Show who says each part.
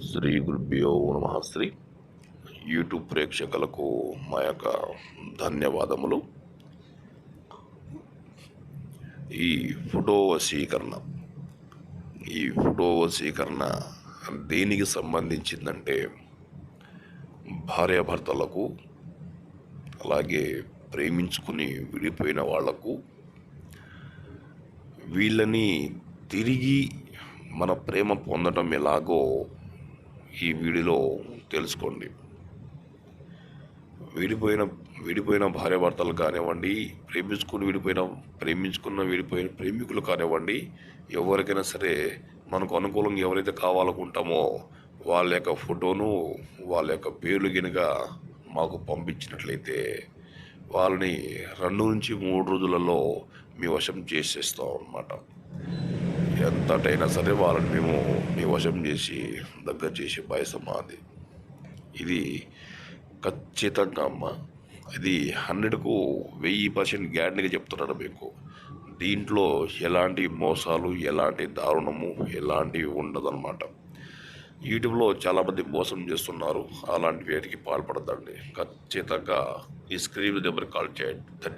Speaker 1: శ్రీ గురుభ్యో నమః. శ్రీ యూట్యూబ్ ప్రేక్షకులకు మా యొక్క ధన్యవాదములు. ఈ ఫోటో వశీకరణ ఈ ఫోటో వశీకరణ దేనికి సంబంధించిందంటే భార్యాభర్తలకు, అలాగే ప్రేమించుకుని విడిపోయిన వాళ్లకు, వీళ్ళని తిరిగి మన ప్రేమ పొందడం ఎలాగో ఈ వీడియోలో తెలుసుకోండి. విడిపోయిన భార్యాభర్తలు కానివ్వండి, ప్రేమించుకున్న విడిపోయిన ప్రేమికులు కానివ్వండి, ఎవరికైనా సరే మనకు అనుకూలంగా ఎవరైతే కావాలనుకుంటామో వాళ్ళ యొక్క ఫోటోను, వాళ్ళ యొక్క పేర్లు గినక మాకు పంపించినట్లయితే వాళ్ళని 2 నుంచి 3 రోజులలో మీ వశం చేసేస్తాం అన్నమాట. ఎంతటైనా సరే వాళ్ళని మేము మీ వశం చేసి దగ్గర చేసే బాధ్యత మాది. ఇది ఖచ్చితంగా అమ్మ, ఇది 100కు 1000% గ్యారంటీగా చెప్తున్నాను మీకు. దీంట్లో ఎలాంటి మోసాలు, ఎలాంటి దారుణము, ఎలాంటివి ఉండదన్నమాట. యూట్యూబ్లో చాలామంది మోసం చేస్తున్నారు. అలాంటి వేటికి పాల్పడదండి. ఖచ్చితంగా ఈ స్క్రీన్ నెంబర్ కాల్ చేయండి.